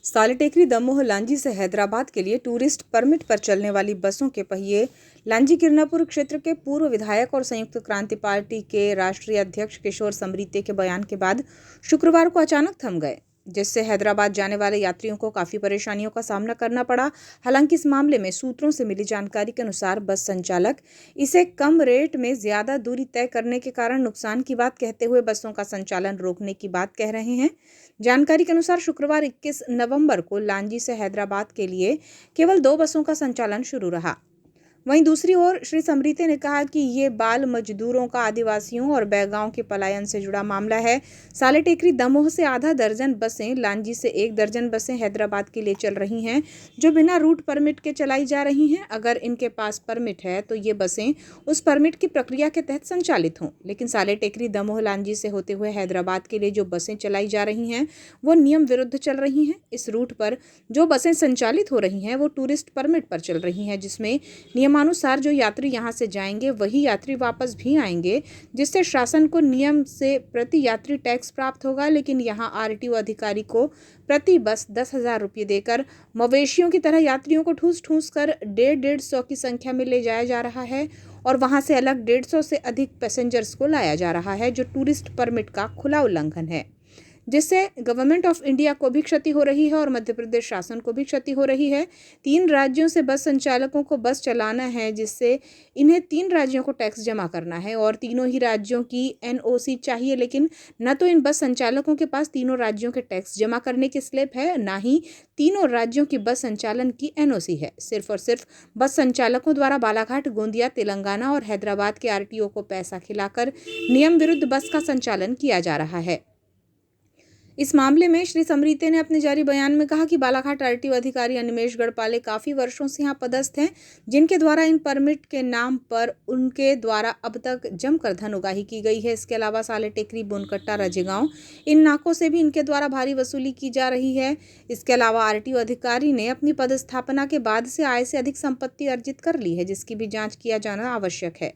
सालेटेकरी दमोह लांजी से हैदराबाद के लिए टूरिस्ट परमिट पर चलने वाली बसों के पहिए लांजी किरनापुर क्षेत्र के पूर्व विधायक और संयुक्त क्रांति पार्टी के राष्ट्रीय अध्यक्ष किशोर समरीते के बयान के बाद शुक्रवार को अचानक थम गए, जिससे हैदराबाद जाने वाले यात्रियों को काफ़ी परेशानियों का सामना करना पड़ा। हालांकि इस मामले में सूत्रों से मिली जानकारी के अनुसार बस संचालक इसे कम रेट में ज़्यादा दूरी तय करने के कारण नुकसान की बात कहते हुए बसों का संचालन रोकने की बात कह रहे हैं। जानकारी के अनुसार शुक्रवार 21 नवंबर को लांजी से हैदराबाद के लिए केवल 2 बसों का संचालन शुरू रहा। वहीं दूसरी ओर श्री समरीते ने कहा कि ये बाल मजदूरों का आदिवासियों और बैगांव के पलायन से जुड़ा मामला है। सालेटेकरी दमोह से आधा दर्जन बसें, लांजी से 1 दर्जन बसें हैदराबाद के लिए चल रही हैं, जो बिना रूट परमिट के चलाई जा रही हैं। अगर इनके पास परमिट है तो ये बसें उस परमिट की प्रक्रिया के तहत संचालित हों, लेकिन सालेटेकरी दमोह लांजी से होते हुए हैदराबाद के लिए जो बसें चलाई जा रही हैं वो नियम विरुद्ध चल रही हैं। इस रूट पर जो बसें संचालित हो रही हैं वो टूरिस्ट परमिट पर चल रही हैं, जिसमें नियमानुसार जो यात्री यहां से जाएंगे वही यात्री वापस भी आएंगे, जिससे शासन को नियम से प्रति यात्री टैक्स प्राप्त होगा। लेकिन यहां आरटीओ अधिकारी को प्रति बस 10,000 रुपये देकर मवेशियों की तरह यात्रियों को ठूस ठूस कर 150 की संख्या में ले जाया जा रहा है और वहां से अलग 150 से अधिक पैसेंजर्स को लाया जा रहा है, जो टूरिस्ट परमिट का खुला उल्लंघन है, जिससे गवर्नमेंट ऑफ इंडिया को भी क्षति हो रही है और मध्य प्रदेश शासन को भी क्षति हो रही है। 3 राज्यों से बस संचालकों को बस चलाना है, जिससे इन्हें 3 राज्यों को टैक्स जमा करना है और तीनों ही राज्यों की एनओसी चाहिए, लेकिन न तो इन बस संचालकों के पास तीनों राज्यों के टैक्स जमा करने की स्लिप है, ना ही तीनों राज्यों की बस संचालन की एनओसी है। सिर्फ और सिर्फ बस संचालकों द्वारा बालाघाट, गोंदिया, तेलंगाना और हैदराबाद के आरटीओ को पैसा खिलाकर नियम विरुद्ध बस का संचालन किया जा रहा है। इस मामले में श्री समरीते ने अपने जारी बयान में कहा कि बालाघाट आरटीओ अधिकारी अनिमेश गढ़पाले काफ़ी वर्षों से यहाँ पदस्थ हैं, जिनके द्वारा इन परमिट के नाम पर उनके द्वारा अब तक जमकर धन उगाही की गई है। इसके अलावा सालेटेकरी, बोनकट्टा, रजेगांव, इन नाकों से भी इनके द्वारा भारी वसूली की जा रही है। इसके अलावा आरटीओ अधिकारी ने अपनी पदस्थापना के बाद से आय से अधिक संपत्ति अर्जित कर ली है, जिसकी भी जाँच किया जाना आवश्यक है।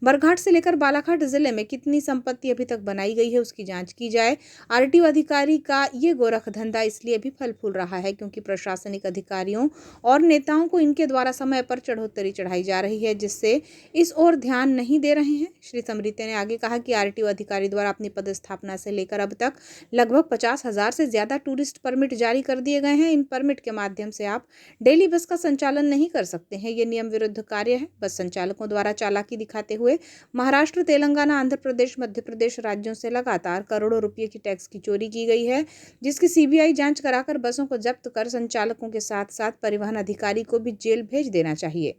बरघाट से लेकर बालाघाट जिले में कितनी संपत्ति अभी तक बनाई गई है उसकी जांच की जाए। आरटीओ अधिकारी का ये गोरख धंधा इसलिए भी फल फूल रहा है क्योंकि प्रशासनिक अधिकारियों और नेताओं को इनके द्वारा समय पर चढ़ोत्तरी चढ़ाई जा रही है, जिससे इस ओर ध्यान नहीं दे रहे हैं। श्री समरीते ने आगे कहा कि आरटीओ अधिकारी द्वारा अपनी पदस्थापना से लेकर अब तक लगभग 50,000 से ज्यादा टूरिस्ट परमिट जारी कर दिए गए हैं। इन परमिट के माध्यम से आप डेली बस का संचालन नहीं कर सकते हैं। ये नियम विरुद्ध कार्य है। बस संचालकों द्वारा चालाकी दिखाते हुए महाराष्ट्र, तेलंगाना, आंध्र प्रदेश, मध्य प्रदेश राज्यों से लगातार करोड़ों रुपए की टैक्स की चोरी की गई है, जिसकी सीबीआई जांच कराकर बसों को जब्त कर संचालकों के साथ साथ परिवहन अधिकारी को भी जेल भेज देना चाहिए।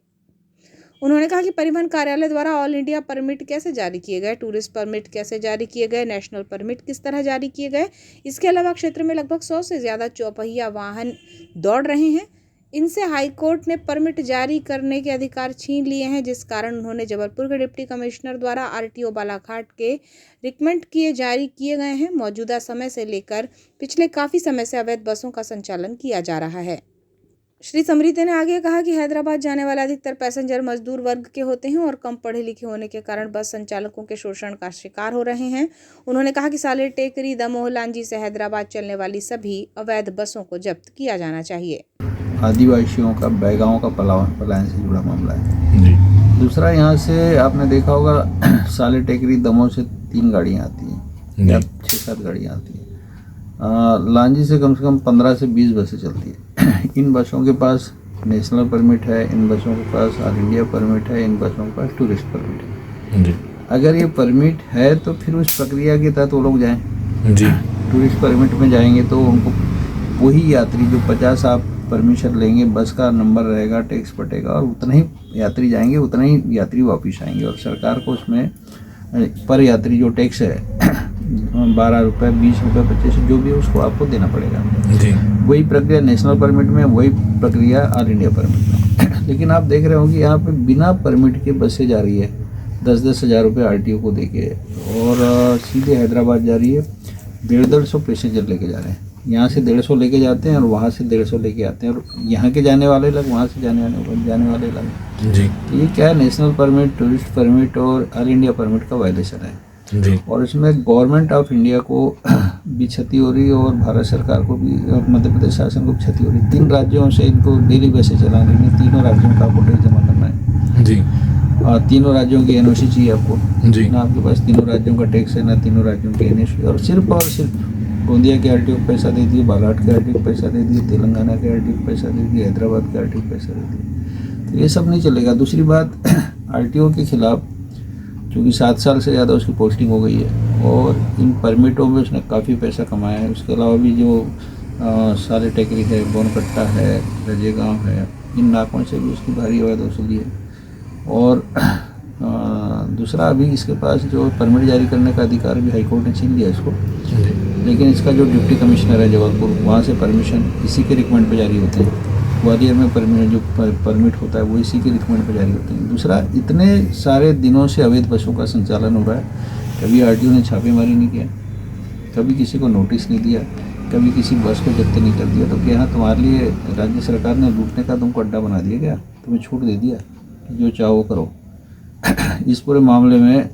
उन्होंने कहा कि परिवहन कार्यालय द्वारा ऑल इंडिया परमिट कैसे जारी किए गए, टूरिस्ट परमिट कैसे जारी किए गए, नेशनल परमिट किस तरह जारी किए गए। इसके अलावा क्षेत्र में लगभग 100 से ज्यादा चौपहिया वाहन दौड़ रहे हैं। इनसे हाईकोर्ट ने परमिट जारी करने के अधिकार छीन लिए हैं, जिस कारण उन्होंने जबलपुर के डिप्टी कमिश्नर द्वारा आरटीओ बालाघाट के रिकमेंड जारी किए गए हैं। मौजूदा समय से लेकर पिछले काफ़ी समय से अवैध बसों का संचालन किया जा रहा है। श्री समरीते ने आगे कहा कि हैदराबाद जाने वाले अधिकतर पैसेंजर मजदूर वर्ग के होते हैं और कम पढ़े लिखे होने के कारण बस संचालकों के शोषण का शिकार हो रहे हैं। उन्होंने कहा कि सालेटेकरी दमोह लांजी से हैदराबाद चलने वाली सभी अवैध बसों को जब्त किया जाना चाहिए। आदिवासियों का, बैगांव का पलायन से जुड़ा मामला है जी। दूसरा, यहाँ से आपने देखा होगा सालेटेकरी दमोह से 3 गाड़ियाँ आती हैं या 6-7 गाड़ियाँ आती हैं। लांजी से कम 15 से 20 बसें चलती हैं। इन बसों के पास नेशनल परमिट है, इन बसों के पास ऑल इंडिया परमिट है, इन बसों के पास टूरिस्ट परमिट है जी। अगर ये परमिट है तो फिर उस प्रक्रिया के तहत वो लोग जाएँ जी। टूरिस्ट परमिट में जाएंगे तो उनको वही यात्री जो 50 आप परमिशन लेंगे, बस का नंबर रहेगा, टैक्स पटेगा और उतना ही यात्री जाएंगे, उतना ही यात्री वापस आएंगे और सरकार को उसमें पर यात्री जो टैक्स है 12 रुपये, 20 रुपये, 25 जो भी है उसको आपको देना पड़ेगा जी। वही प्रक्रिया नेशनल परमिट में, वही प्रक्रिया ऑल इंडिया परमिट में। लेकिन आप देख रहे हो कि यहाँ पे बिना परमिट के बसें जा रही है 10-10 हज़ार रुपये आरटीओ को देके और सीधे हैदराबाद जा रही है। 150 पैसेंजर लेके जा रहे हैं। यहाँ से 150 लेके जाते हैं और वहाँ से 150 लेके आते हैं और यहाँ के जाने वाले अलग, वहाँ से जाने वाले अलग जी। तो ये क्या है, नेशनल परमिट, टूरिस्ट परमिट और ऑल इंडिया परमिट का वायलेशन है। जी और इसमें गवर्नमेंट ऑफ इंडिया को भी क्षति हो रही है और भारत सरकार को भी और मध्य प्रदेश शासन को भी क्षति हो रही है। 3 राज्यों से इनको डेली बेसिस चलाने के लिए 3 राज्यों का आपको टैक्स जमा करना है। जी 3 राज्यों की एनओसी चाहिए आपको। जी ना आपके पास 3 राज्यों का टैक्स है, ना 3 राज्यों की एनओसी। और सिर्फ गोंदिया के आरटीओ को पैसा दे दिए, बालाघाट के आरटीओ को पैसा दे दिए, तेलंगाना के आरटीओ को पैसा दे दिए, हैदराबाद के आरटीओ को पैसा दे दिए। तो ये सब नहीं चलेगा। दूसरी बात, आरटीओ के खिलाफ चूँकि 7 साल से ज़्यादा उसकी पोस्टिंग हो गई है और इन परमिटों में उसने काफ़ी पैसा कमाया है। उसके अलावा भी जो साले टेकरी है, बोनकट्टा है, रजेगांव है, इन नाकों से भी उसकी भारी अवैध वसूली है। और दूसरा, अभी इसके पास जो परमिट जारी करने का अधिकार भी हाईकोर्ट ने छीन लिया इसको। लेकिन इसका जो डिप्टी कमिश्नर है जबलपुर, वहाँ से परमिशन इसी के रिकमेंड पे जारी होते हैं। ग्वालियर में परमिट होता है वो इसी के रिकमेंड पे जारी होते हैं। दूसरा, इतने सारे दिनों से अवैध बसों का संचालन हो रहा है। कभी आरटीओ ने छापेमारी नहीं किया, कभी किसी को नोटिस नहीं दिया, कभी किसी बस को जब्त नहीं कर दिया। तो क्या तुम्हारे लिए राज्य सरकार ने लूटने का तुमको अड्डा बना दिया क्या? तुम्हें छूट दे दिया कि जो चाहो करो? इस पूरे मामले में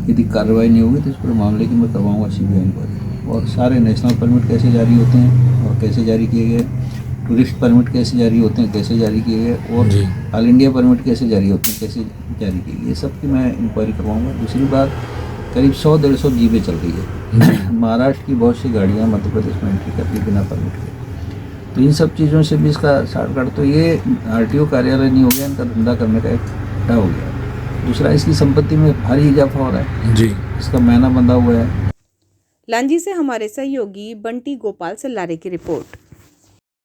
यदि कार्रवाई नहीं होगी तो इस पूरे मामले की मैं करवाऊँगा सीबीआई इंक्वायरी। और सारे नेशनल परमिट कैसे जारी होते हैं और कैसे जारी किए गए, टूरिस्ट परमिट कैसे जारी होते हैं, कैसे जारी किए गए, और ऑल इंडिया परमिट कैसे जारी होते हैं, कैसे जारी किए गए, ये सब की मैं इंक्वायरी करवाऊँगा। दूसरी बात, करीब 100-150 जीपें चल रही है। महाराष्ट्र की बहुत सी गाड़ियाँ मध्य प्रदेश में एंट्री करती बिना परमिट के। तो इन सब चीज़ों से भी इसका शॉर्टकट, तो ये आरटीओ कार्यालय नहीं हो गया, इनका धंधा करने का एक अड्डा हो गया। दूसरा, इसकी संपत्ति में भारी इजाफा हो रहा है जी, इसका महीना बंधा हुआ है। लांजी से हमारे सहयोगी बंटी गोपाल सल्लारे की रिपोर्ट।